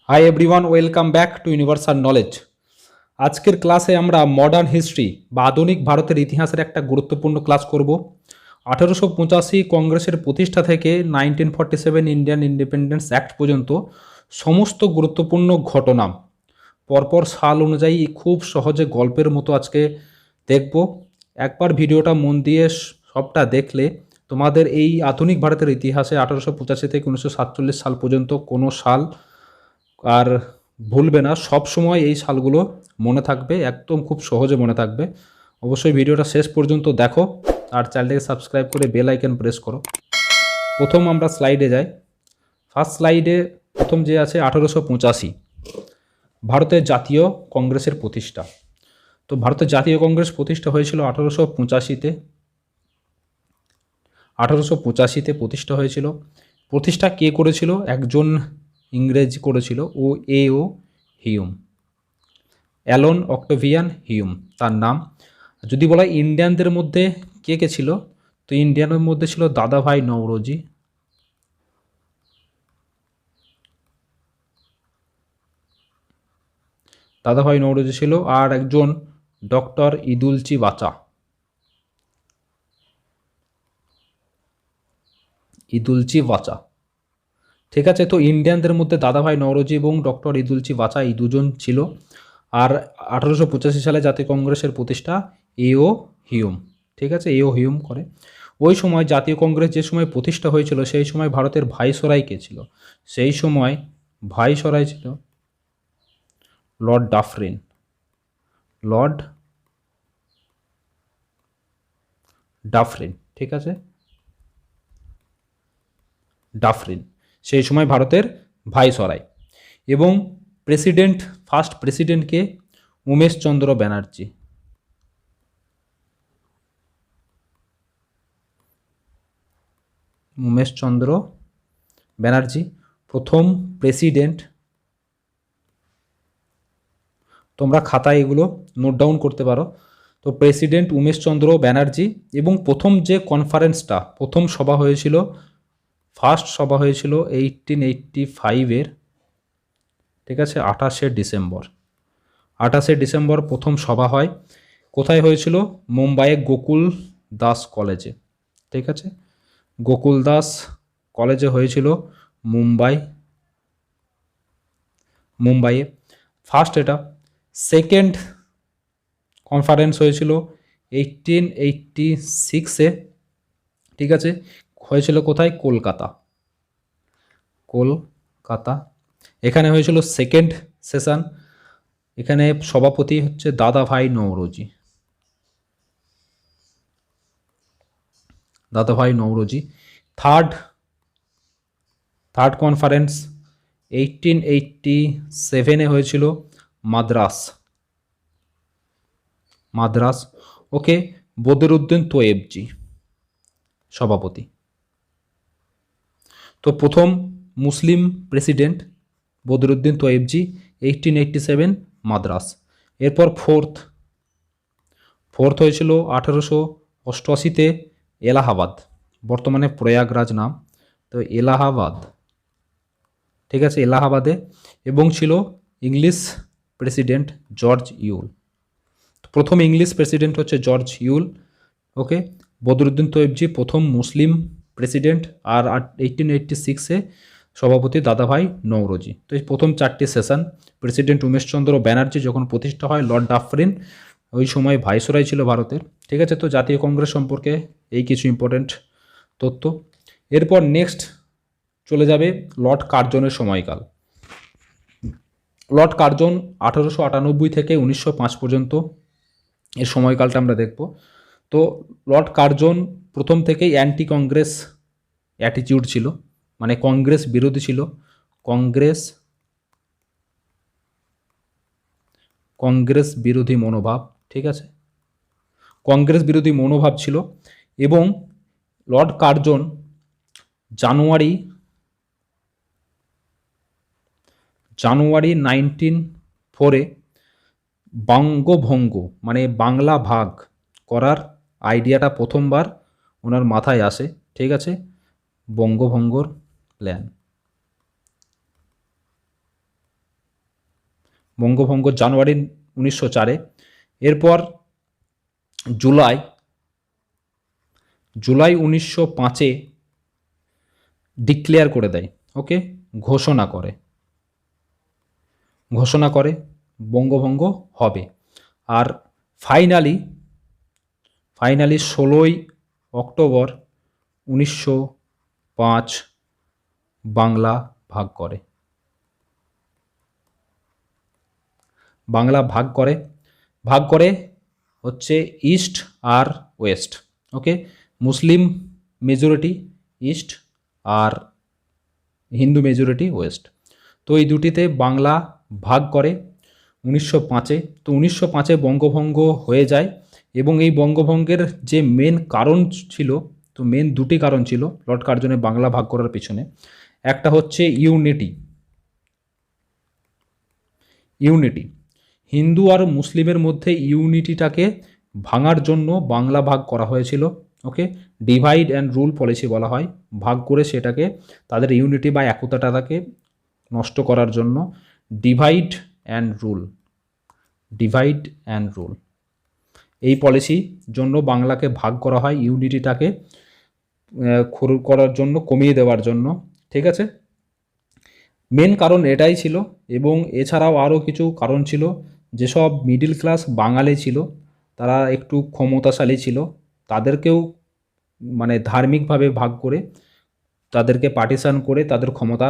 Hi everyone, welcome back to universal knowledge. আজকের ক্লাসে আমরা মডার্ন হিস্ট্রি বা আধুনিক ভারতের ইতিহাসের একটা গুরুত্বপূর্ণ ক্লাস করব। 1885 কংগ্রেসের প্রতিষ্ঠা থেকে 1947 ইন্ডিয়ান ইন্ডিপেন্ডেন্স অ্যাক্ট পর্যন্ত সমস্ত গুরুত্বপূর্ণ ঘটনা পরপর সাল অনুযায়ী খুব সহজে গল্পের মতো আজকে দেখব। একবার ভিডিওটা মন দিয়ে সবটা দেখলে তোমাদের এই আধুনিক ভারতের ইতিহাসে 1885 থেকে 1947 সাল পর্যন্ত কোনো সাল আর ভুলবে না, সব সময় এই সালগুলো মনে থাকবে, একদম খুব সহজে মনে থাকবে। অবশ্যই ভিডিওটা শেষ পর্যন্ত দেখো আর চ্যানেলটাকে সাবস্ক্রাইব করে বেল আইকন প্রেস করো। প্রথম আমরা স্লাইডে যাই। ফার্স্ট স্লাইডে প্রথম যে আছে 1885 ভারতের জাতীয় কংগ্রেসের প্রতিষ্ঠা। তো ভারতের জাতীয় কংগ্রেস প্রতিষ্ঠা হয়েছিল 1885-তে। 1885-তে প্রতিষ্ঠা হয়েছিল। প্রতিষ্ঠা কে করেছিল? একজন ইংরেজ করেছিল, ও হিউম, অ্যালন অক্টোভিয়ান হিউম তার নাম। যদি বলা হয় ইন্ডিয়ানদের মধ্যে কে কে ছিল, তো ইন্ডিয়ানের মধ্যে ছিল দাদাভাই নওরোজি, দাদাভাই নওরোজি ছিল, আর একজন ডক্টর ইদুলচি বাচা, ইদুলচি বাচা। ঠিক আছে, তো ইন্ডিয়ানদের মধ্যে দাদাভাই নওরোজি এবং ডক্টর ইদুলচি বাচা এই দুজন ছিল। আর 1885 সালে জাতীয় কংগ্রেসের প্রতিষ্ঠা এও হিউম। ঠিক আছে, এও হিউম করে। ওই সময় জাতীয় কংগ্রেস যে সময় প্রতিষ্ঠা হয়েছিল সেই সময় ভারতের ভাইসরয় কে ছিল? সেই সময় ভাইসরয় ছিল লর্ড ডাফরিন। লর্ড ডাফরিন, ঠিক আছে, ডাফরিন সেই সময় ভারতের ভাইসরয়। এবং প্রেসিডেন্ট, ফার্স্ট প্রেসিডেন্টকে উমেশ চন্দ্র ব্যানার্জি। উমেশ চন্দ্র ব্যানার্জি প্রথম প্রেসিডেন্ট। তোমরা খাতায় এগুলো নোট ডাউন করতে পারো। তো প্রেসিডেন্ট উমেশ চন্দ্র ব্যানার্জি। এবং প্রথম যে কনফারেন্সটা, প্রথম সভা হয়েছিল, ফার্স্ট সভা হয়েছিল 1885-এর, ঠিক আছে, 28শে ডিসেম্বর প্রথম সভা হয়। কোথায় হয়েছিল? মুম্বাইয়ে গোকুল দাস কলেজে। ঠিক আছে, গোকুল দাস কলেজে হয়েছিল মুম্বাইয়ে ফার্স্ট এটা। সেকেন্ড কনফারেন্স হয়েছিল 1886-এ। ঠিক আছে, হয়েছিল কোথায়? কলকাতা। এখানে হয়েছিল সেকেন্ড সেশন। এখানে সভাপতি হচ্ছে দাদাভাই নওরোজি। থার্ড কনফারেন্স 1887-এ হয়েছিল মাদ্রাস। ওকে, বদরুদ্দিন তোয়েবজি সভাপতি। তো প্রথম মুসলিম প্রেসিডেন্ট বদরুদ্দিন তোয়েবজি, 1887 মাদ্রাস। এরপর ফোর্থ হয়েছিল 1888-তে এলাহাবাদ, বর্তমানে প্রয়াগরাজ নাম, তো এলাহাবাদ। ঠিক আছে, এলাহাবাদে। এবং ছিল ইংলিশ প্রেসিডেন্ট জর্জ ইউল। প্রথম ইংলিশ প্রেসিডেন্ট হচ্ছে জর্জ ইউল। ওকে, বদরুদ্দিন তৈয়বজি প্রথম মুসলিম প্রেসিডেন্ট। আর 1886-এ সভাপতি দাদাভাই নওরোজি। তো এই প্রথম চারটি সেশন। প্রেসিডেন্ট উমেশচন্দ্র ব্যানার্জি যখন প্রতিষ্ঠা হয়, লর্ড ডাফরিন ওই সময় ভাইসরয় ছিল ভারতের। ঠিক আছে, তো জাতীয় কংগ্রেস সম্পর্কে এই কিছু ইম্পর্টেন্ট তথ্য। এরপর নেক্সট চলে যাবে লর্ড কার্জনের সময়কাল। লর্ড কার্জন 1898 থেকে 1905 পর্যন্ত এর সময়কালটা আমরা দেখব। তো লর্ড কার্জন প্রথম থেকেই অ্যান্টি কংগ্রেস অ্যাটিটিউড ছিল, মানে কংগ্রেস বিরোধী ছিল। কংগ্রেস বিরোধী মনোভাব, ঠিক আছে, কংগ্রেস বিরোধী মনোভাব ছিল। এবং লর্ড কার্জন জানুয়ারি 1904-এ বঙ্গভঙ্গ মানে বাংলা ভাগ করার আইডিয়াটা প্রথমবার ওনার মাথায় আসে। ঠিক আছে, বঙ্গভঙ্গর প্ল্যান। বঙ্গভঙ্গ জানুয়ারি 1904-এ। এরপর জুলাই 1905-এ ডিক্লেয়ার করে দেয়, ওকে, ঘোষণা করে বঙ্গভঙ্গ হবে। আর ফাইনালি 16ই অক্টোবর 1905 বাংলা ভাগ করে। ভাগ করে হচ্ছে ইস্ট আর ওয়েস্ট, ওকে, মুসলিম মেজরিটি ইস্ট আর হিন্দু মেজরিটি ওয়েস্ট। তো এই দুটিতে বাংলা ভাগ করে 1905-এ। তো 1905-এ বঙ্গভঙ্গ হয়ে যায় এবং এই বঙ্গভঙ্গের যে মেন কারণ ছিল, তো মেন দুটি কারণ ছিল লর্ড কার্জনের বাংলা ভাগ করার পিছনে। একটা হচ্ছে ইউনিটি, হিন্দু আর মুসলিমের মধ্যে ইউনিটিটাকে ভাঙার জন্য বাংলা ভাগ করা হয়েছিল, ওকে, ডিভাইড অ্যান্ড রুল পলিসি বলা হয়। ভাগ করে সেটাকে তাদের ইউনিটি বা একতাটাকে নষ্ট করার জন্য ডিভাইড অ্যান্ড রুল এই পলিসি জন্য বাংলাকে ভাগ করা হয়, ইউনিটিটাকে করার জন্য, কমিয়ে দেওয়ার জন্য, ঠিক আছে। মেন কারণ এটাই ছিল। এবং এছাড়াও আরও কিছু কারণ ছিল। যেসব মিডিল ক্লাস বাঙালি ছিল তারা একটু ক্ষমতাশালী ছিল, তাদেরকেও মানে ধার্মিকভাবে ভাগ করে তাদেরকে পার্টিশন করে তাদের ক্ষমতা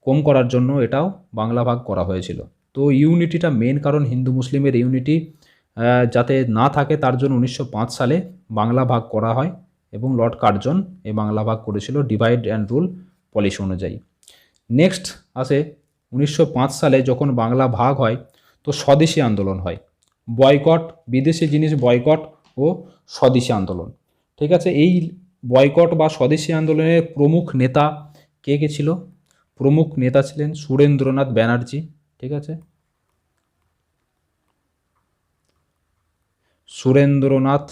কম করার জন্য এটাও বাংলা ভাগ করা হয়েছিল। তো ইউনিটিটা মেন কারণ, হিন্দু মুসলিমের ইউনিটি যাতে না থাকে তার জন্য 1905 সালে বাংলা ভাগ করা হয় এবং লর্ড কার্জন এই বাংলা ভাগ করেছিল ডিভাইড অ্যান্ড রুল পলিসি অনুযায়ী। নেক্সট আসে 1905 সালে যখন বাংলা ভাগ হয় তো স্বদেশী আন্দোলন হয়, বয়কট, বিদেশি জিনিস বয়কট ও স্বদেশী আন্দোলন, ঠিক আছে। এই বয়কট বা স্বদেশী আন্দোলনের প্রমুখ নেতা কে কে ছিল? প্রমুখ নেতা ছিলেন সুরেন্দ্রনাথ ব্যানার্জি, ঠিক আছে, সুরেন্দ্রনাথ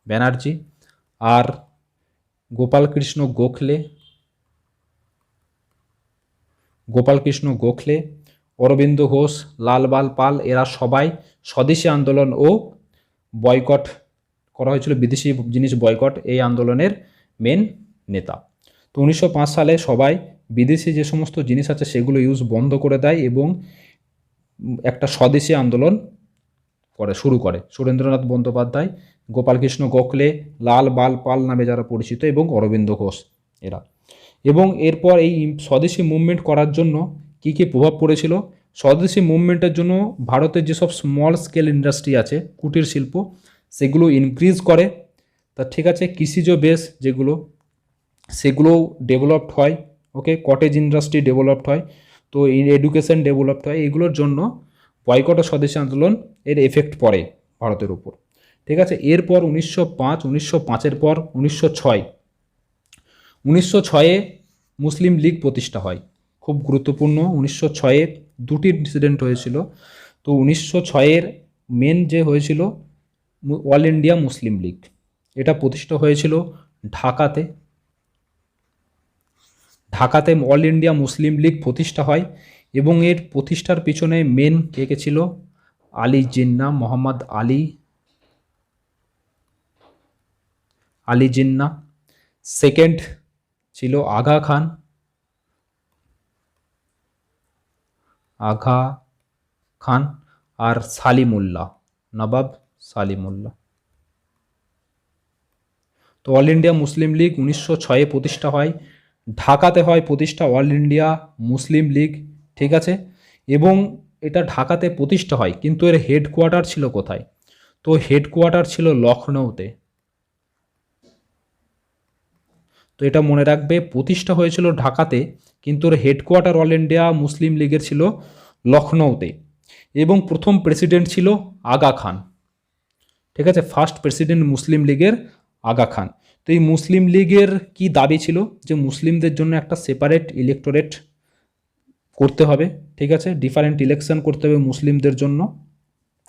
ব্যানার্জি, আর গোপালকৃষ্ণ গোখলে, অরবিন্দ ঘোষ, লালবাল পাল, এরা সবাই স্বদেশী আন্দোলন ও বয়কট করা হয়েছিল, বিদেশি জিনিস বয়কট, এই আন্দোলনের মেন নেতা। তো 1905 সালে সবাই বিদেশি যে সমস্ত জিনিস আছে সেগুলো ইউজ বন্ধ করে দেয় এবং একটা স্বদেশী আন্দোলন শুরু করে সুরেন্দ্রনাথ বন্দ্যোপাধ্যায়, গোপালকৃষ্ণ গোখলে, লাল বাল পাল নামে যারা পরিচিত, এবং অরবিন্দ ঘোষ এরা। এবং এরপর এই স্বদেশী মুভমেন্ট করার জন্য কী কী প্রভাব পড়েছিল? স্বদেশী মুভমেন্টের জন্য ভারতের যেসব স্মল স্কেল ইন্ডাস্ট্রি আছে, কুটির শিল্প, সেগুলো ইনক্রিজ করে। তা ঠিক আছে, কৃষিজ বেস যেগুলো সেগুলোও ডেভেলপড হয়, ওকে, কটেজ ইন্ডাস্ট্রি ডেভেলপড হয়, তো এডুকেশন ডেভেলপড হয়। এগুলোর জন্য বয়কট ও স্বদেশী আন্দোলন এর এফেক্ট পড়ে ভারতের উপর, ঠিক আছে। এরপর 1905-এর পর 1906-এ মুসলিম লীগ প্রতিষ্ঠা হয়, খুব গুরুত্বপূর্ণ। 1906-এ দুটি ইনসিডেন্ট হয়েছিল। তো 1906-এর মেন যে হয়েছিল অল ইন্ডিয়া মুসলিম লীগ, এটা প্রতিষ্ঠা হয়েছিল ঢাকাতে অল ইন্ডিয়া মুসলিম লীগ প্রতিষ্ঠা হয় এবং এর প্রতিষ্ঠার পিছনে মেন কে কে ছিল? আলী জিন্নাহ, মোহাম্মদ আলী জিন্নাহ। সেকেন্ড ছিল আগা খান আর নবাব সালিমুল্লাহ। তো অল ইন্ডিয়া মুসলিম লীগ 1906-এ প্রতিষ্ঠা হয়, ঢাকাতে হয় প্রতিষ্ঠা অল ইন্ডিয়া মুসলিম লীগ, ঠিক আছে। এবং এটা ঢাকাতে প্রতিষ্ঠা হয়, কিন্তু এর হেডকোয়ার্টার ছিল কোথায়? তো হেডকোয়ার্টার ছিল লখনৌতে। তো এটা মনে রাখবে, প্রতিষ্ঠা হয়েছিল ঢাকাতে কিন্তু এর হেডকোয়ার্টার অল ইন্ডিয়া মুসলিম লীগের ছিল লখনৌতে। এবং প্রথম প্রেসিডেন্ট ছিল আগা খান, ঠিক আছে, ফার্স্ট প্রেসিডেন্ট মুসলিম লীগের আগা খান। তো এই মুসলিম লীগের কি দাবি ছিল? যে মুসলিমদের জন্য একটা সেপারেট ইলেকটোরেট করতে হবে, ঠিক আছে, ডিফারেন্ট ইলেকশন করতে হবে মুসলিমদের জন্য,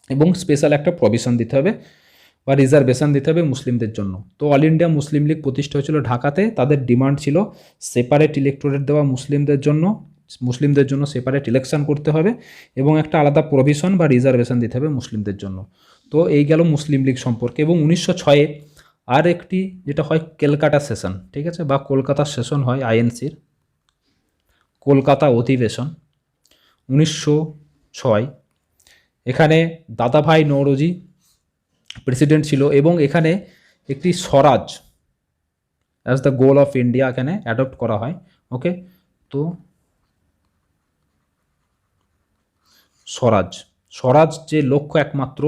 এবং স্পেশাল একটা প্রভিশন দিতে হবে বা রিজার্ভেশন দিতে হবে মুসলিমদের জন্য। তো অল ইন্ডিয়া মুসলিম লীগ প্রতিষ্ঠা হয়েছিল ঢাকাতে। তাদের ডিমান্ড ছিল সেপারেট ইলেকটোরেট দেওয়া মুসলিমদের জন্য, মুসলিমদের জন্য সেপারেট ইলেকশন করতে হবে এবং একটা আলাদা প্রভিশন বা রিজার্ভেশন দিতে হবে মুসলিমদের জন্য। তো এই গেল মুসলিম লীগ সম্পর্কে। এবং 1906-এ আর একটি যেটা হয় ক্যালকাটা সেশন, ঠিক আছে, বা কলকাতা সেশন হয় আইএনসির, কলকাতা অধিবেশন 1906। এখানে দাদাভাই নওরোজি প্রেসিডেন্ট ছিল এবং এখানে একটি Swaraj as the goal of India এখানে অ্যাডপ্ট করা হয়। ওকে, তো স্বরাজ যে লক্ষ্য একমাত্র,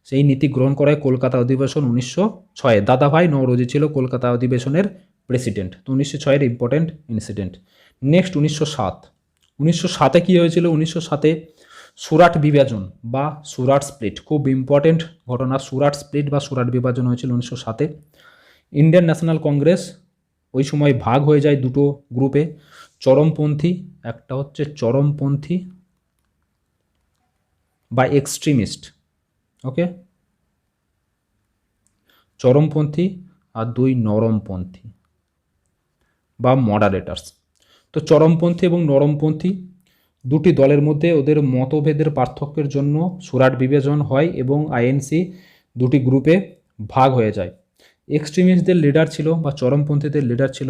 সেই নীতি গ্রহণ করা হয় কলকাতা অধিবেশন 1906-এ। দাদাভাই নওরোজি ছিল কলকাতা অধিবেশনের প্রেসিডেন্ট। তো 1906-এর ইম্পর্টেন্ট ইনসিডেন্ট। নেক্সট 1907-এ কী হয়েছিল? 1907-এ সুরাট বিভাজন বা সুরাট স্প্লিট, খুব ইম্পর্টেন্ট ঘটনা। সুরাট স্প্লিট বা সুরাট বিভাজন হয়েছিল 1907-এ। ইন্ডিয়ান ন্যাশনাল কংগ্রেস ওই সময় ভাগ হয়ে যায় দুটো গ্রুপে, চরমপন্থী, একটা হচ্ছে চরমপন্থী বা এক্সট্রিমিস্ট, ওকে, চরমপন্থী, আর দুই নরমপন্থী বা মডারেটার্স। তো চরমপন্থী এবং নরমপন্থী দুটি দলের মধ্যে ওদের মতভেদের পার্থক্যের জন্য সুরাট বিভাজন হয় এবং আইএনসি দুটি গ্রুপে ভাগ হয়ে যায়। এক্সট্রিমিস্টদের লিডার ছিল বা চরমপন্থীদের লিডার ছিল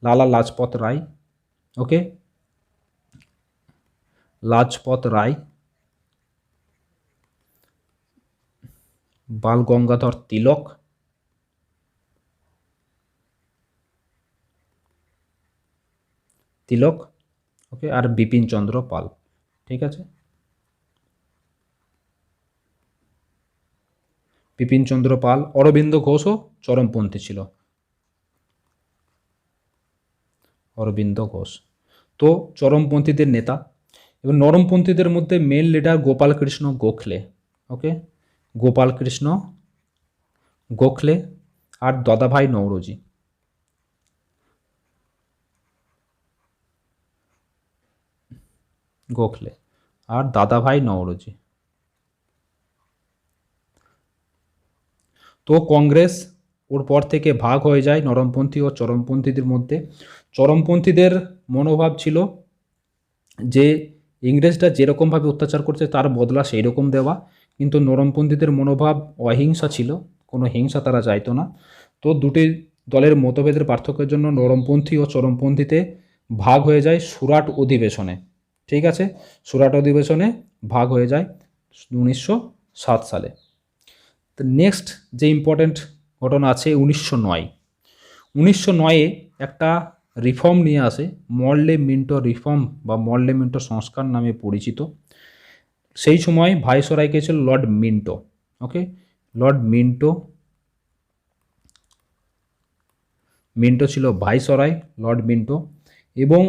লালা লাজপত রায়, ওকে, লাজপত রায়, বাল গঙ্গাধর তিলক, ওকে, আর বিপিন চন্দ্র পাল, ঠিক আছে। বিপিন চন্দ্র পাল, অরবিন্দ ঘোষও চরমপন্থী ছিল, অরবিন্দ ঘোষ। তো চরমপন্থীদের নেতা এবং নরমপন্থীদের মধ্যে মেন লিডার গোপালকৃষ্ণ গোখলে, ওকে, গোপালকৃষ্ণ গোখলে আর দাদাভাই নওরোজি। গোখলে আর দাদাভাই নওরোজি। তো কংগ্রেস ওর পর থেকে ভাগ হয়ে যায় নরমপন্থী ও চরমপন্থীদের মধ্যে। চরমপন্থীদের মনোভাব ছিল যে ইংরেজরা যেরকমভাবে অত্যাচার করছে তার বদলা সেই রকম দেওয়া, কিন্তু নরমপন্থীদের মনোভাব অহিংসা ছিল, কোনো হিংসা তারা চাইতো না। তো দুটি দলের মতভেদের পার্থক্যের জন্য নরমপন্থী ও চরমপন্থীতে ভাগ হয়ে যায় সুরাট অধিবেশনে, ঠিক আছে, সুরাট অধিবেশনে ভাগ হয়ে যায় 1907 সালে। তো নেক্সট যে ইম্পর্টেন্ট ঘটনা আছে 1909-এ একটা রিফর্ম নিয়ে আসে, মর্লে মিন্টো রিফর্ম বা মর্লে মিন্টো সংস্কার নামে পরিচিত। সেই সময় ভাইসরয় কে ছিল লর্ড মিন্টো, ওকে, লর্ড মিন্টো ছিল ভাইসরয়, লর্ড মিন্টো। এবং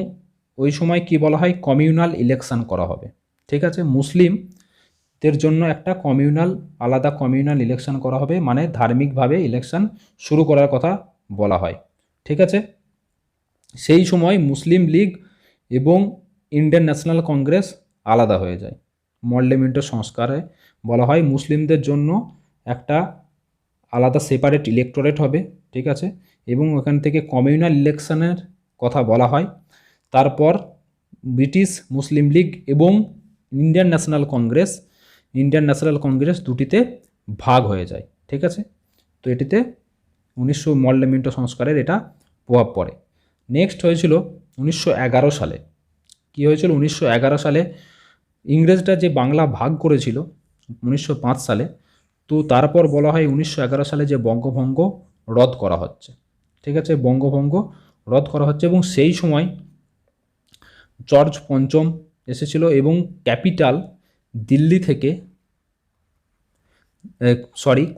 ওই সময় কি বলা হয়, কমিউনাল ইলেকশন করা হবে, ঠিক আছে, মুসলিমদের জন্য একটা আলাদা কমিউনাল ইলেকশন করা হবে, মানে ধার্মিকভাবে ইলেকশন শুরু করার কথা বলা হয়, ঠিক আছে। সেই সময় মুসলিম লীগ এবং ইন্ডিয়ান ন্যাশনাল কংগ্রেস আলাদা হয়ে যায়। মর্লে মিন্টো সংস্কারে বলা হয় মুসলিমদের জন্য একটা আলাদা সেপারেট ইলেকটোরেট হবে, ঠিক আছে, এবং ওখান থেকে কমিউনাল ইলেকশনের কথা বলা হয়। তারপর ব্রিটিশ মুসলিম লীগ এবং ইন্ডিয়ান ন্যাশনাল কংগ্রেস দুটিতে ভাগ হয়ে যায়, ঠিক আছে। তো এটিতে মর্লে মিন্টো সংস্কারের এটা প্রভাব পড়ে। নেক্সট হয়েছিল 1911 সালে। কি হয়েছিল 1911 সালে? ইংরেজরা যে বাংলা ভাগ করেছিল 1905 সালে, তো তারপর বলা হয় 1911 সালে যে বঙ্গভঙ্গ রদ করা হচ্ছে, ঠিক আছে, বঙ্গভঙ্গ রদ করা হচ্ছে। এবং সেই সময় জর্জ পঞ্চম এসেছিল এবং ক্যাপিটাল দিল্লি থেকে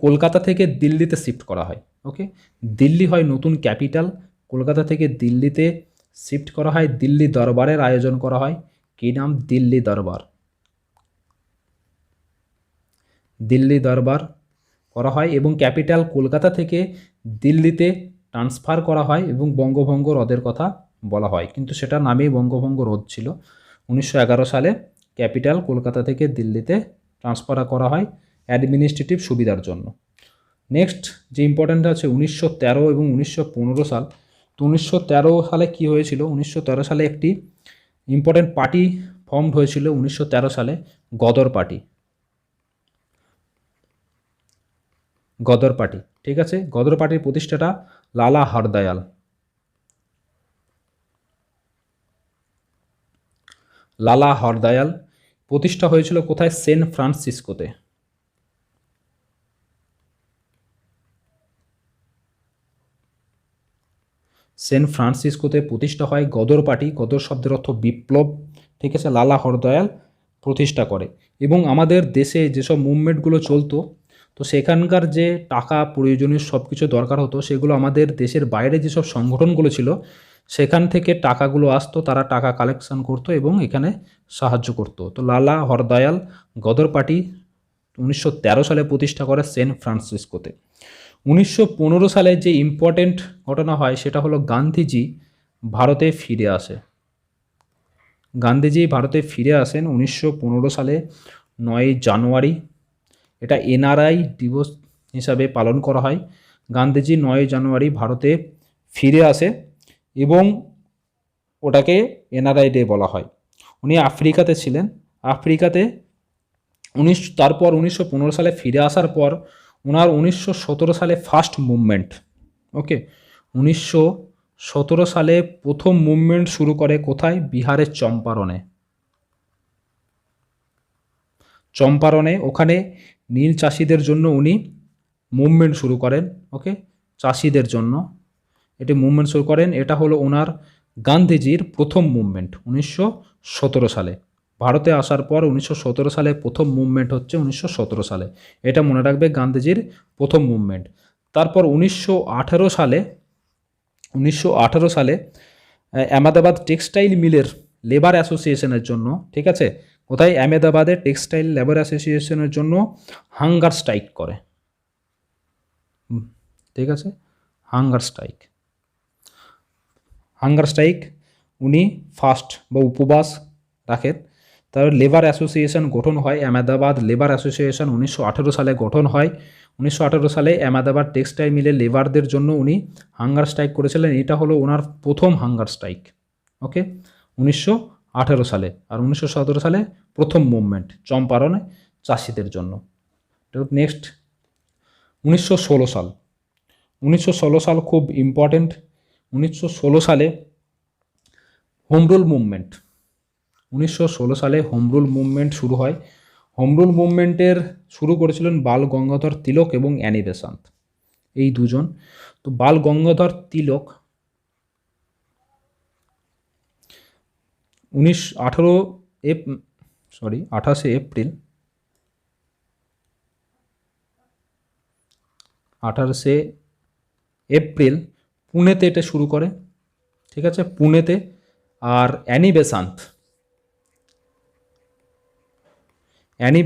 কলকাতা থেকে দিল্লিতে শিফট করা হয়, ওকে, দিল্লি হয় নতুন ক্যাপিটাল, কলকাতা থেকে দিল্লিতে শিফট করা হয়, দিল্লি দরবারের আয়োজন করা হয়। কী নাম? দিল্লি দরবার করা হয় এবং ক্যাপিটাল কলকাতা থেকে দিল্লিতে ট্রান্সফার করা হয় এবং বঙ্গভঙ্গ রদের কথা বলা হয়, কিন্তু সেটা নামেই বঙ্গভঙ্গ রদ ছিল। 1911 সালে ক্যাপিটাল কলকাতা থেকে দিল্লিতে ট্রান্সফার করা হয় অ্যাডমিনিস্ট্রেটিভ সুবিধার জন্য। নেক্সট যে ইম্পর্ট্যান্ট আছে 1913 এবং 1915 সাল। তো 1913 সালে কি হয়েছিল? 1913 সালে একটি ইম্পর্টেন্ট পার্টি ফর্মড হয়েছিল 1913 সালে, গদর পার্টি। গদর পার্টি, ঠিক আছে। গদর পার্টির প্রতিষ্ঠাতা লালা হরদয়াল। লালা হরদয়াল প্রতিষ্ঠা হয়েছিল কোথায়? সেন ফ্রান্সিসকোতে। সেন ফ্রান্সিসকোতে প্রতিষ্ঠা হয় গদর পার্টি। গদর শব্দের অর্থ বিপ্লব, ঠিক আছে। লালা হরদয়াল প্রতিষ্ঠা করে। এবং আমাদের দেশে যেসব মুভমেন্টগুলো চলতো, তো সেখানকার যে টাকা প্রয়োজনীয় সব কিছু দরকার হতো, সেগুলো আমাদের দেশের বাইরে যেসব সংগঠনগুলো ছিল সেখান থেকে টাকাগুলো আসতো, তারা টাকা কালেকশন করতো এবং এখানে সাহায্য করতো। তো লালা হরদয়াল গদর পার্টি 1913 সালে প্রতিষ্ঠা করে সেন ফ্রান্সিসকোতে। 1915 সালে যে ইম্পর্টেন্ট ঘটনা হয় সেটা হলো গান্ধীজি ভারতে ফিরে আসে। গান্ধীজি ভারতে ফিরে আসেন 1915 সালে 9 জানুয়ারি। এটা এনআরআই দিবস হিসাবে পালন করা হয়। গান্ধীজি 9 জানুয়ারি ভারতে ফিরে আসে এবং ওটাকে এনআরআই ডে বলা হয়। উনি আফ্রিকাতে ছিলেন। আফ্রিকাতে তারপর 1915 সালে ফিরে আসার পর ওনার 1917 সালে ফার্স্ট মুভমেন্ট, ওকে, 1917 সালে প্রথম মুভমেন্ট শুরু করে কোথায়? বিহারের চম্পারণে। চম্পারণে ওখানে নীল চাষিদের জন্য উনি মুভমেন্ট শুরু করেন, ওকে, চাষিদের জন্য এটি মুভমেন্ট শুরু করেন। এটা হলো ওনার গান্ধীজির প্রথম মুভমেন্ট 1917 সালে। ভারতে আসার পর 1917 সালে প্রথম মুভমেন্ট হচ্ছে 1917 সালে, এটা মনে রাখবে, গান্ধীজির প্রথম মুভমেন্ট। তারপর 1918 সালে আহমেদাবাদ টেক্সটাইল মিলের লেবার অ্যাসোসিয়েশনের জন্য, ঠিক আছে, কোথায়? আহমেদাবাদে টেক্সটাইল লেবার অ্যাসোসিয়েশনের জন্য হাঙ্গার স্ট্রাইক করে, ঠিক আছে, হাঙ্গার স্ট্রাইক উনি ফার্স্ট বা উপবাস রাখেন। তার লেবার অ্যাসোসিয়েশন গঠন হয়, আহমেদাবাদ লেবার অ্যাসোসিয়েশন 1918 সালে গঠন হয়। 1918 সালে আহমেদাবাদ টেক্সটাইল মিলের লেবারদের জন্য উনি হাঙ্গার স্ট্রাইক করেছিলেন। এটা হলো ওনার প্রথম হাঙ্গার স্ট্রাইক, ওকে, 1918 সালে। আর 1917 সালে প্রথম মুভমেন্ট চম্পারণে চাষিদের জন্য। নেক্সট 1916 সাল খুব ইম্পর্টেন্ট। 1916 সালে হোম রুল মুভমেন্ট। 1916 সালে হোম রুল মুভমেন্ট শুরু হয়। হোম রুল মুভমেন্টের শুরু করেছিলেন বাল গঙ্গাধর তিলক এবং অ্যানি বেসান্ত, এই দুজন। তো বাল গঙ্গাধর তিলক 28 এপ্রিল 28 এপ্রিল পুনেতে এটা শুরু করে, ঠিক আছে, পুনেতে। আর অ্যানি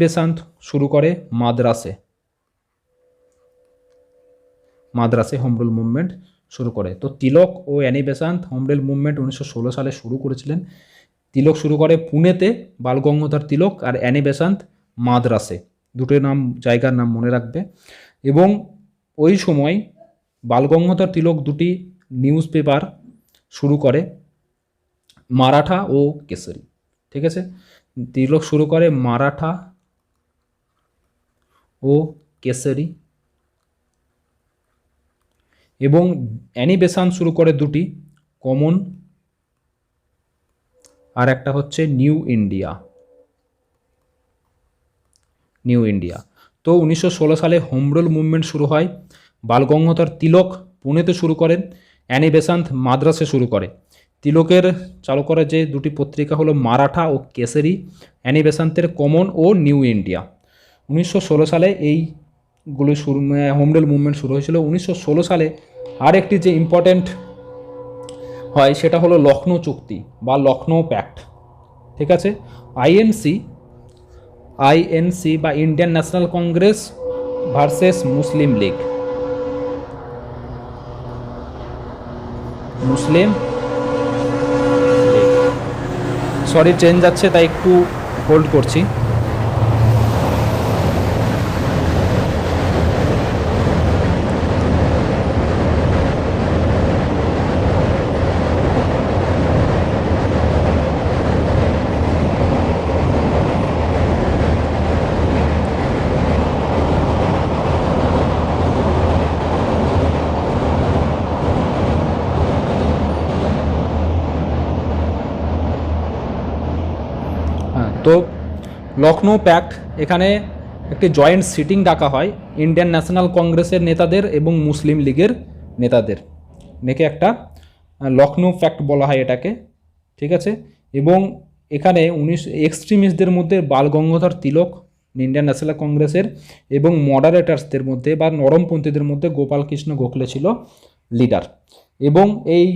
বেসান্ত শুরু করে মাদ্রাসে হোম রুল মুভমেন্ট শুরু করে। তো তিলক ও Annie Besant home rule movement 1916 সালে শুরু করেছিলেন। তিলক শুরু করে পুনেতে, বাল গঙ্গাধর তিলক, আর অ্যানি বেসান্ত মাদ্রাসে। দুটো নাম, জায়গার নাম মনে রাখবে। এবং ওই সময় বাল গঙ্গাধর তিলক দুটি নিউজ পেপার শুরু করে, মারাঠা ও কেসরি, ঠিক আছে। তিলক শুরু করে মারাঠা ও কেসরি, এবং অ্যানি বেসান্ত শুরু করে দুটি, কমন আর একটা হচ্ছে নিউ ইন্ডিয়া। তো 1916 সালে হোম রুল মুভমেন্ট শুরু হয়। বাল গঙ্গাধর তিলক পুনেতে শুরু করেন, অ্যানি বেসান্ত মাদ্রাসে শুরু করে। তিলকের চালু করা যে দুটি পত্রিকা হলো মারাঠা ও কেসরি, অ্যানি বেসান্তের কমন ও নিউ ইন্ডিয়া। 1916 সালে এইগুলো হোম রুল মুভমেন্ট শুরু হয়েছিল। 1916 সালে আর একটি যে ইম্পর্ট্যান্ট হয় সেটা হলো লখনৌ চুক্তি বা লখনৌ প্যাক্ট, ঠিক আছে। আইএনসি বা ইন্ডিয়ান ন্যাশনাল কংগ্রেস ভার্সেস মুসলিম লীগ। সরি, ট্রেন যাচ্ছে তাই একটু হোল্ড করছি। তো লখনৌ প্যাক্ট, এখানে একটি জয়েন্ট সিটিং ডাকা হয় ইন্ডিয়ান ন্যাশনাল কংগ্রেসের নেতাদের এবং মুসলিম লীগের নেতাদের, নেকে একটা লখনৌ প্যাক্ট বলা হয় এটাকে, ঠিক আছে। এবং এখানে এক্সট্রিমিস্টদের মধ্যে বাল গঙ্গাধর তিলক ইন্ডিয়ান ন্যাশনাল কংগ্রেসের এবং মডারেটার্সদের মধ্যে বা নরমপন্থীদের মধ্যে গোপাল কৃষ্ণ গোখলে ছিল লিডার। এবং এই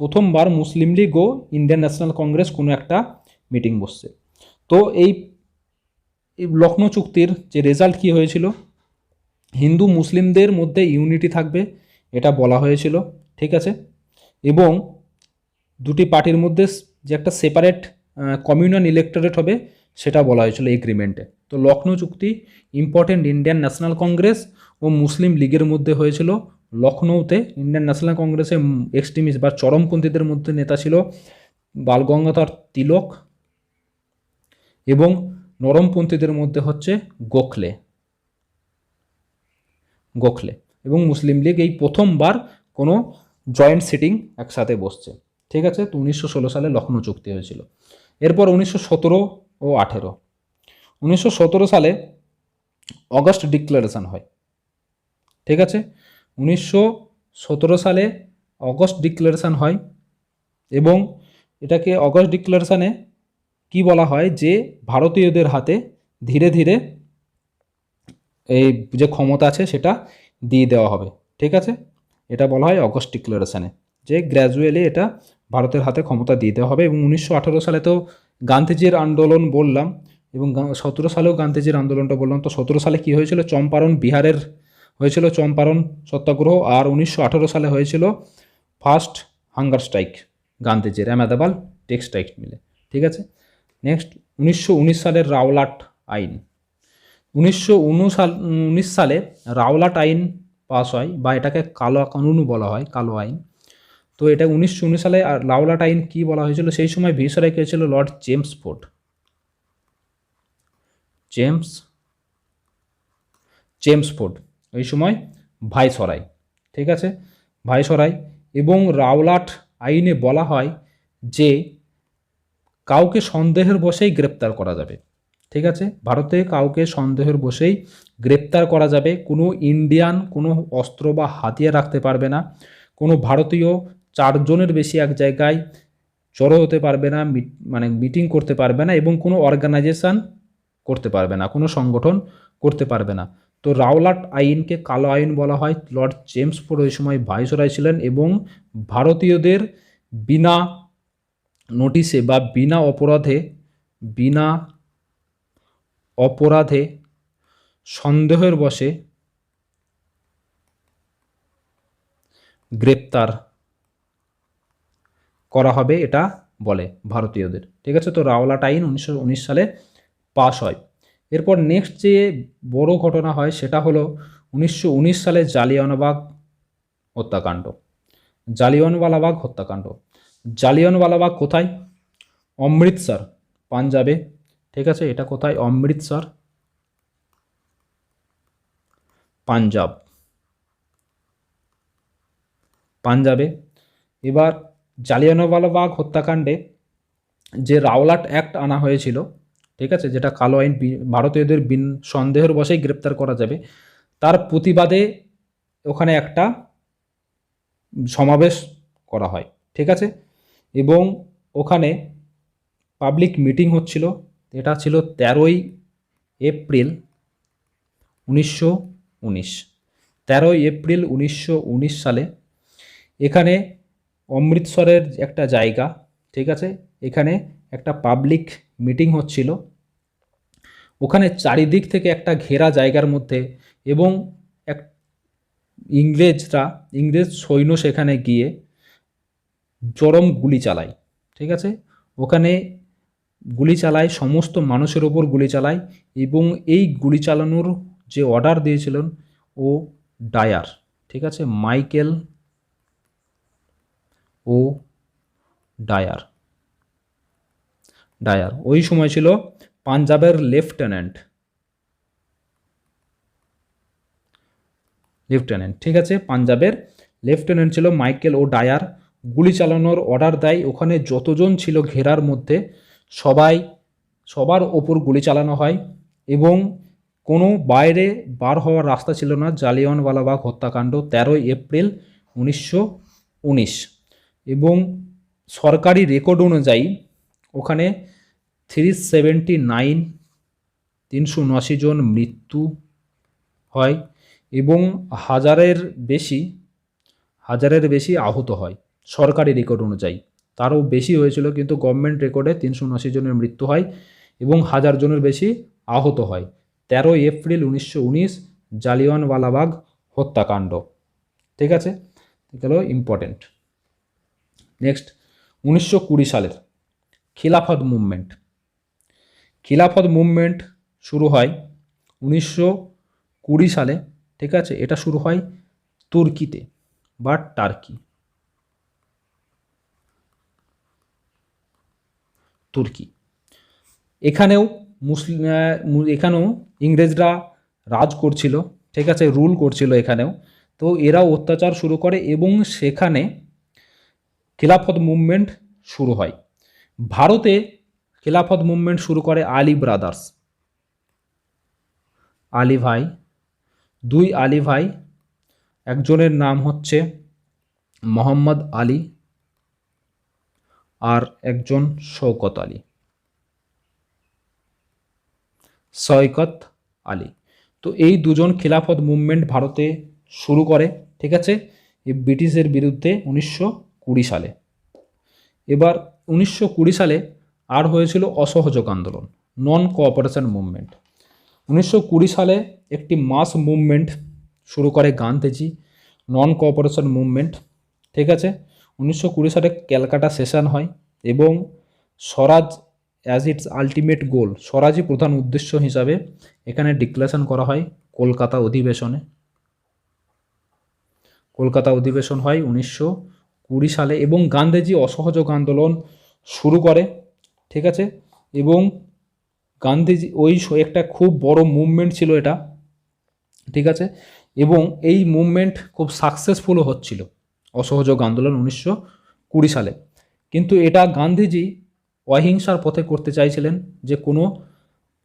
প্রথমবার মুসলিম লীগ ও ইন্ডিয়ান ন্যাশনাল কংগ্রেস কোনো একটা মিটিং বসছে। তো এই লখনৌ চুক্তির যে রেজাল্ট কী হয়েছিল, হিন্দু মুসলিমদের মধ্যে ইউনিটি থাকবে এটা বলা হয়েছিল, ঠিক আছে। এবং দুটি পার্টির মধ্যে যে একটা সেপারেট কমিউনাল ইলেক্টোরেট হবে সেটা বলা হয়েছিল এগ্রিমেন্টে। তো লখনৌ চুক্তি ইম্পর্টেন্ট ইন্ডিয়ান ন্যাশনাল কংগ্রেস ও মুসলিম লীগের মধ্যে হয়েছিল লখনৌতে। ইন্ডিয়ান ন্যাশনাল কংগ্রেসে এক্সট্রিমিস্ট বা চরমপন্থীদের মধ্যে নেতা ছিল বাল গঙ্গাধর তিলক এবং নরমপন্থীদের মধ্যে হচ্ছে গোখলে এবং মুসলিম লীগ এই প্রথমবার কোনো জয়েন্ট সিটিং একসাথে বসছে, ঠিক আছে। তো 1916 সালে লখনৌ চুক্তি হয়েছিল। এরপর 1917 ও 18, 1917 সালে অগস্ট ডিক্লারেশন হয়, ঠিক আছে। 1917 সালে অগস্ট ডিক্লারেশন হয় এবং এটাকে অগস্ট ডিক্লারেশনে কি বলা হয় যে ভারতীয়দের হাতে ধীরে ধীরে এই যে ক্ষমতা আছে সেটা দিয়ে দেওয়া হবে, ঠিক আছে। এটা বলা হয় অগস্ট ডিক্লারেশনে যে গ্র্যাজুয়ালি এটা ভারতের হাতে ক্ষমতা দিয়ে দেওয়া হবে। এবং 1918 সালে তো গান্ধীজির আন্দোলন বললাম এবং 17 সালেও গান্ধীজির আন্দোলনটা বললাম। তো 17 সালে কি হয়েছিল, চম্পারণ বিহারের হয়েছিল চম্পারণ সত্যাগ্রহ, আর 1918 সালে হয়েছিল ফার্স্ট হাঙ্গার স্ট্রাইক গান্ধীজির আহমেদাবাদ টেক্সটাইল মিলে, ঠিক আছে। নেক্সট 1919 সালের রাওলাট আইন, 1919 সালে রাওলাট আইন পাস হয় বা এটাকে কালো কানুনও বলা হয়, কালো আইন। তো এটা 1919 সালে রাওলাট আইন কি বলা হয়েছিল, সেই সময় ভিসরাই কে ছিল লর্ড জেমসফোর্ড ওই সময় ভাইসরাই, ঠিক আছে, ভাইসরাই। এবং রাওলাট আইনে বলা হয় যে কাউকে সন্দেহের বশেই গ্রেপ্তার করা যাবে, ঠিক আছে। ভারতে কাউকে সন্দেহের বশেই গ্রেপ্তার করা যাবে, কোনো ইন্ডিয়ান কোনো অস্ত্র বা হাতিয়ার রাখতে পারবে না, কোনো ভারতীয় 4 জনের বেশি এক জায়গায় জড়ো হতে পারবে না, মানে মিটিং করতে পারবে না, এবং কোনো অর্গানাইজেশন করতে পারবে না, কোনো সংগঠন করতে পারবে না। তো রাওলাট আইনকে কালো আইন বলা হয়। লর্ড জেমসফোর্ড ওই সময় ভাইসরয় ছিলেন এবং ভারতীয়দের বিনা নোটিশে বা বিনা অপরাধে সন্দেহের বশে গ্রেপ্তার করা হবে এটা বলে ভারতীয়দের, ঠিক আছে। তো রাওলাট আইন 1919 সালে পাস হয়। এরপর নেক্সট যে বড় ঘটনা হয় সেটা হলো 1919 সালে জালিয়ানওয়ালাবাগ হত্যাকাণ্ড। জালিয়ানওয়ালাবাগ কোথায়, অমৃতসর পাঞ্জাবে, ঠিক আছে। এটা কোথায়, অমৃতসর পাঞ্জাবে। এবার জালিয়ানওয়ালাবাগ হত্যাকাণ্ডে যে রাওলাট অ্যাক্ট আনা হয়েছিল, ঠিক আছে, যেটা কালো আইন, ভারতীয়দের সন্দেহের বশেই গ্রেপ্তার করা যাবে, তার প্রতিবাদে ওখানে একটা সমাবেশ করা হয়, ঠিক আছে। এবং ওখানে পাবলিক মিটিং হচ্ছিল, এটা ছিল 13ই এপ্রিল 1919, 13ই এপ্রিল 1919 সালে। এখানে অমৃতসরের একটা জায়গা, ঠিক আছে, এখানে একটা পাবলিক মিটিং হচ্ছিল। ওখানে চারিদিক থেকে একটা ঘেরা জায়গার মধ্যে এবং এক ইংরেজ সৈন্য সেখানে গিয়ে চরম গুলি চালায়, ঠিক আছে। ওখানে গুলি চালায়, সমস্ত মানুষের ওপর গুলি চালায় এবং এই গুলি চালানোর যে অর্ডার দিয়েছিলেন ও ডায়ার, ঠিক আছে, মাইকেল ও ডায়ার ওই সময় ছিল পাঞ্জাবের লেফটেন্যান্ট, ঠিক আছে, পাঞ্জাবের লেফটেন্যান্ট ছিল মাইকেল ও ডায়ার। গুলি চালানোর অর্ডার দেয়। ওখানে যতজন ছিল ঘেরার মধ্যে সবার ওপর গুলি চালানো হয় এবং কোনো বাইরে বার হওয়ার রাস্তা ছিল না। জালিয়ানওয়ালাবাগ হত্যাকাণ্ড 13 এপ্রিল 1919 এবং সরকারি রেকর্ড অনুযায়ী ওখানে 379 জন মৃত্যু হয় এবং হাজারের বেশি আহত হয় সরকারি রেকর্ড অনুযায়ী। তারও বেশি হয়েছিল, কিন্তু গভর্নমেন্ট রেকর্ডে 379 জনের মৃত্যু হয় এবং 1000 জনের বেশি আহত হয়। 13 এপ্রিল 1919 জালিয়ানওয়ালাবাগ হত্যাকাণ্ড। ঠিক আছে, এগুলো ইম্পর্টেন্ট। নেক্সট 1920 সালের খিলাফত মুভমেন্ট। খিলাফত মুভমেন্ট শুরু হয় 1920 সালে। ঠিক আছে, এটা শুরু হয় তুর্কিতে বা তুর্কি। এখানেও ইংরেজরা রাজ করছিল। ঠিক আছে, রুল করছিল এখানেও। তো এরাও অত্যাচার শুরু করে এবং সেখানে খিলাফত মুভমেন্ট শুরু হয়। ভারতে খিলাফত মুভমেন্ট শুরু করে আলী ব্রাদার্স, আলী ভাই, দুই আলী ভাই। একজনের নাম হচ্ছে মোহাম্মদ আলী আর একজন শওকত আলী। তো এই দুজন খিলাফত মুভমেন্ট ভারতে শুরু করে। ঠিক আছে, এই ব্রিটিশের বিরুদ্ধে 1920 সালে। এবার 1920 সালে আর হয়েছিল অসহযোগ আন্দোলন, নন কোঅপারেশন মুভমেন্ট। 1920 সালে একটি মাস মুভমেন্ট শুরু করে গান্ধীজি, নন কোঅপারেশন মুভমেন্ট। ঠিক আছে, 1920 সালে ক্যালকাটা সেশন হয় এবং স্বরাজ অ্যাজ ইটস আলটিমেট গোল, স্বরাজই প্রধান উদ্দেশ্য হিসাবে এখানে ডিক্লারেশন করা হয় কলকাতা অধিবেশন হয় 1920 সালে এবং গান্ধীজি অসহযোগ আন্দোলন শুরু করে। ঠিক আছে, এবং গান্ধীজি একটা খুব বড় মুভমেন্ট ছিল এটা। ঠিক আছে, এবং এই মুভমেন্ট খুব সাকসেসফুলও হচ্ছিল, অসহযোগ আন্দোলন 1920 সালে। কিন্তু এটা গান্ধীজি অহিংসার পথে করতে চাইছিলেন, যে কোনো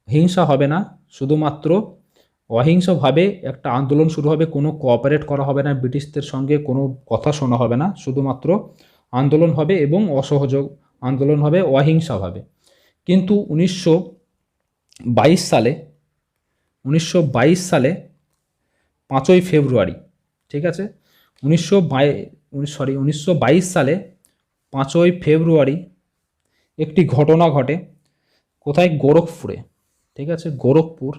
হিংসা হবে না, শুধুমাত্র অহিংসভাবে একটা আন্দোলন শুরু হবে, কোনো কোঅপারেট করা হবে না, ব্রিটিশদের সঙ্গে কোনো কথা শোনা হবে না, শুধুমাত্র আন্দোলন হবে এবং অসহযোগ আন্দোলন হবে অহিংসাভাবে। কিন্তু 1922 সালে 5ই ফেব্রুয়ারি, ঠিক আছে, 1922 সালে 5ই ফেব্রুয়ারি একটি ঘটনা ঘটে। কোথায়? গোরখপুরে। ঠিক আছে, গোরখপুর,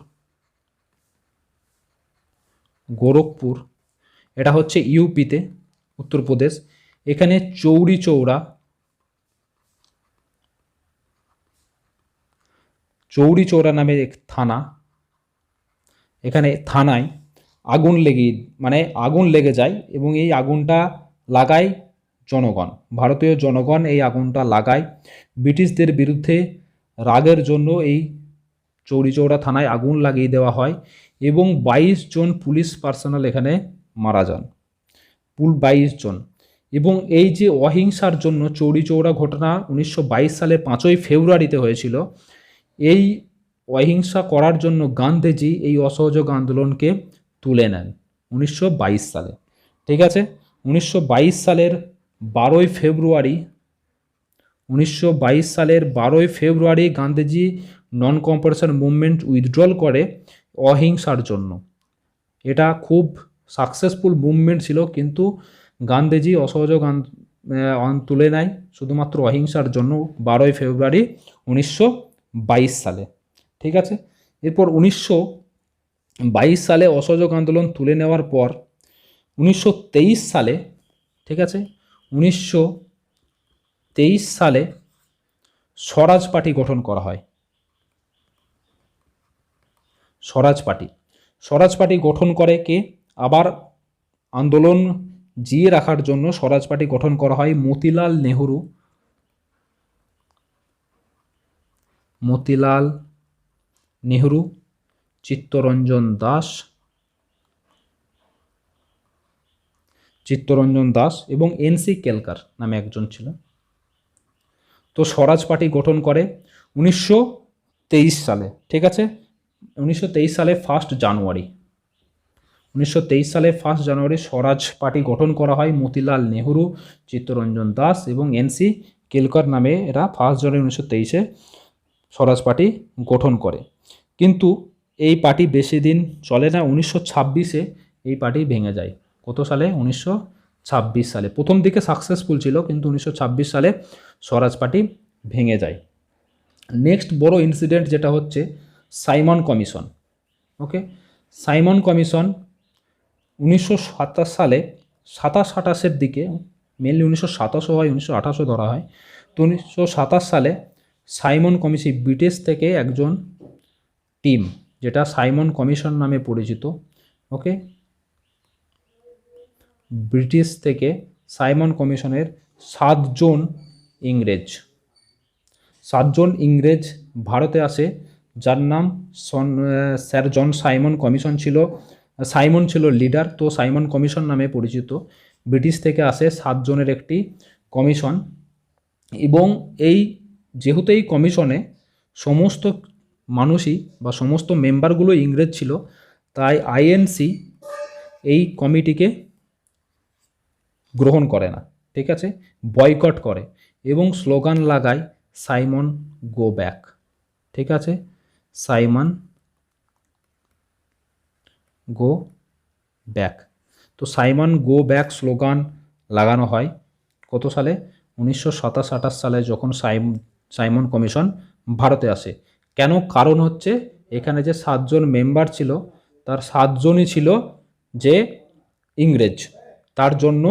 এটা হচ্ছে ইউপিতে, উত্তরপ্রদেশ। এখানে চৌরি চৌরা নামে এক থানা। এখানে থানায় আগুন লেগে যায় এবং এই আগুনটা লাগায় জনগণ, ভারতীয় জনগণ এই আগুনটা লাগায়। ব্রিটিশদের বিরুদ্ধে রাগের জন্য এই চৌরা থানায় আগুন লাগিয়ে দেওয়া হয় এবং 22 জন পুলিশ পার্সোনাল এখানে মারা যান, 22 জন। এবং এই যে অহিংসার জন্য চৌরা ঘটনা 1922 সালে 5ই ফেব্রুয়ারিতে হয়েছিল, এই অহিংসা করার জন্য গান্ধীজি এই অসহযোগ আন্দোলনকে তুলে নেন 1922 সালে। ঠিক আছে, 1922 সালের 12ই February Gandhiji non cooperation movement withdrawal করে অহিংসার জন্য। এটা খুব সাকসেসফুল মুভমেন্ট ছিল, কিন্তু গান্ধীজি অসহযোগ তুলে নেয় শুধুমাত্র অহিংসার জন্য 12ই ফেব্রুয়ারি 1922 সালে। ঠিক আছে, এরপর 1922 সালে অসহযোগ আন্দোলন তুলে নেওয়ার পর 1923 সালে, ঠিক আছে, 1923 সালে স্বরাজ পার্টি গঠন করা হয়। স্বরাজ পার্টি গঠন করে কে? আবার আন্দোলন জিয়ে রাখার জন্য স্বরাজ পার্টি গঠন করা হয় মতিলাল নেহরু, চিত্তরঞ্জন দাস এবং এনসি কেলকার নামে একজন ছিল। তো স্বরাজ পার্টি গঠন করে সালে, ঠিক আছে। 1923 সালে 1 জানুয়ারি স্বরাজ পার্টি গঠন করা হয়। মতিলাল নেহরু, চিত্তরঞ্জন দাস এবং এনসি কেলকার নামে এরা 1 জানুয়ারি 1923-এ স্বরাজ পার্টি গঠন করে। কিন্তু এই পার্টি বেশি দিন চলে না। 1926-এ এই পার্টি ভেঙে যায়। কত সালে? 1926 সালে। প্রথম দিকে সাকসেসফুল ছিল, কিন্তু 1926 সালে স্বরাজ পার্টি ভেঙে যায়। নেক্সট বড় ইনসিডেন্ট যেটা হচ্ছে সাইমন কমিশন। ওকে, সাইমন কমিশন 1927 সালে 27-28-এর দিকে, মেনলি 1927 হয়, 1928 ধরা হয়। তো 1927 সালে সাইমন কমিশন, ব্রিটিশ থেকে একজন টিম, যেটা সাইমন কমিশন নামে পরিচিত। ওকে, ব্রিটিশ থেকে সাইমন কমিশনের 7 ইংরেজ ভারতে আসে, যার নাম স্যার জন সাইমন কমিশন ছিল। সাইমন ছিল লিডার, তো সাইমন কমিশন নামে পরিচিত। ব্রিটিশ থেকে আসে 7 জনের একটি কমিশন, এবং যেহেতু এই কমিশনে সমস্ত মানুষই বা সমস্ত মেম্বারগুলো ইংরেজ ছিল, তাই আইএনসি এই কমিটিকে গ্রহণ করে না, ঠিক আছে, বয়কট করে এবং স্লোগান লাগায় সাইমন গো ব্যাক, ঠিক আছে, সাইমন গো ব্যাক। তো সাইমন গো ব্যাক স্লোগান লাগানো হয় কত সালে? 1927-28 সালে, যখন সাইমন কমিশন ভারতে আসে। কেন? কারণ হচ্ছে এখানে যে 7 জন মেম্বার ছিল, তার 7 জনই ছিল যে ইংরেজ, তার জন্য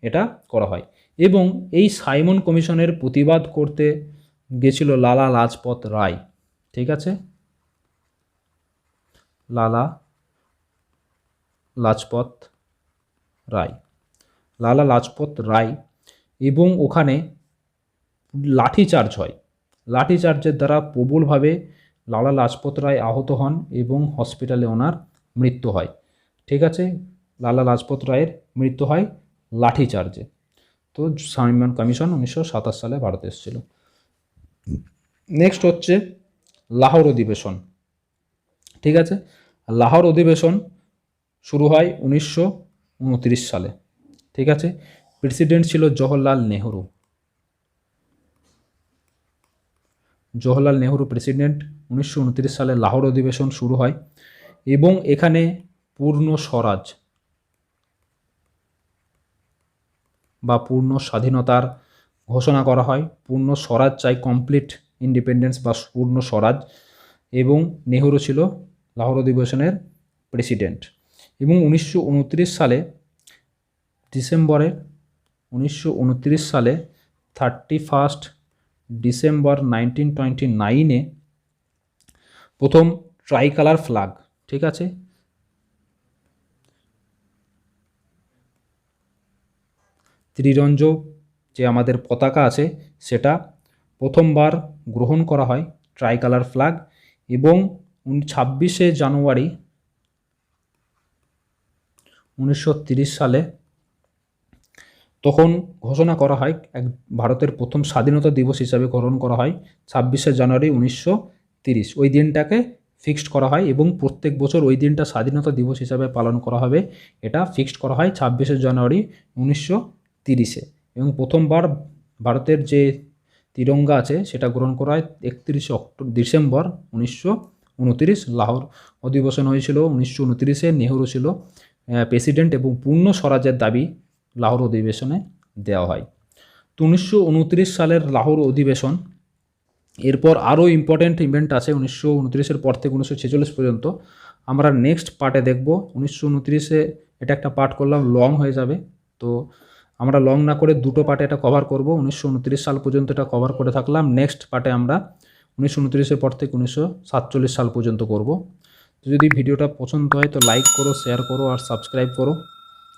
এটা করা হয়। এবং এই সাইমন কমিশনের প্রতিবাদ করতে গেছিল লালা লাজপত রায়, ঠিক আছে, লালা লাজপত রায়, এবং ওখানে লাঠিচার্জ হয়। লাঠিচার্জের দ্বারা প্রবলভাবে লালা লাজপত রায় আহত হন এবং হসপিটালে ওনার মৃত্যু হয়, ঠিক আছে। লালা লাজপত রায়ের মৃত্যু হয় লাঠিচার্জে। তো সাইমন কমিশন 1927 সালে ভারতে এসেছিল। নেক্সট হচ্ছে লাহোর অধিবেশন, ঠিক আছে। লাহোর অধিবেশন শুরু হয় 1929 সালে, ঠিক আছে। প্রেসিডেন্ট ছিল জওহরলাল নেহরু প্রেসিডেন্ট। 1929 সালে লাহোর অধিবেশন শুরু হয় এবং এখানে পূর্ণ স্বরাজ বা পূর্ণ স্বাধীনতার ঘোষণা করা হয়। পূর্ণ স্বরাজ চাই, কমপ্লিট ইন্ডিপেন্ডেন্স বা পূর্ণ স্বরাজ, এবং নেহরু ছিল লাহোর অধিবেশনের প্রেসিডেন্ট। এবং 1929 সালে 31 ডিসেম্বর 1929-এ প্রথম ট্রাইকালার ফ্ল্যাগ, ঠিক আছে, ত্রিরঞ্জ যে আমাদের পতাকা আছে সেটা প্রথমবার গ্রহণ করা হয়, ট্রাইকালার ফ্ল্যাগ। এবং 26 জানুয়ারি 1930 সালে তখন ঘোষণা করা হয়, ভারতের প্রথম স্বাধীনতা দিবস হিসাবে গ্রহণ করা হয় 26 জানুয়ারি 1930। ওই দিনটাকে ফিক্সড করা হয় এবং প্রত্যেক বছর ওই দিনটা স্বাধীনতা দিবস হিসাবে পালন করা হবে, এটা ফিক্সড করা হয় 26 জানুয়ারি 1930-এ। এবং প্রথমবার ভারতের যে তিরঙ্গা আছে সেটা গ্রহণ করা হয় 31 ডিসেম্বর 1929। লাহোর অধিবেশন হয়েছিল 1929-এ। নেহরু ছিল প্রেসিডেন্ট এবং পূর্ণ স্বরাজের দাবি লাহোর অধিবেশনে দেওয়া হয়। তো 1929 সালের লাহোর অধিবেশন, এরপর আরও ইম্পর্ট্যান্ট ইভেন্ট আছে 1929-এর পর থেকে 1946 পর্যন্ত। আমরা নেক্সট পার্টে দেখব। 1929-এ এটা একটা পার্ট করলাম, লং হয়ে যাবে, তো আমরা লং না করে দুটো পার্টে এটা কভার করব। 1929 সাল পর্যন্ত এটা কভার করে থাকলাম। নেক্সট পার্টে আমরা 1929-এর পর থেকে 1947 সাল পর্যন্ত করব। তো যদি ভিডিওটা পছন্দ হয় তো লাইক করো, শেয়ার করো আর সাবস্ক্রাইব করো।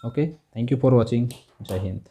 Okay, thank you for watching. জয় হিন্দ।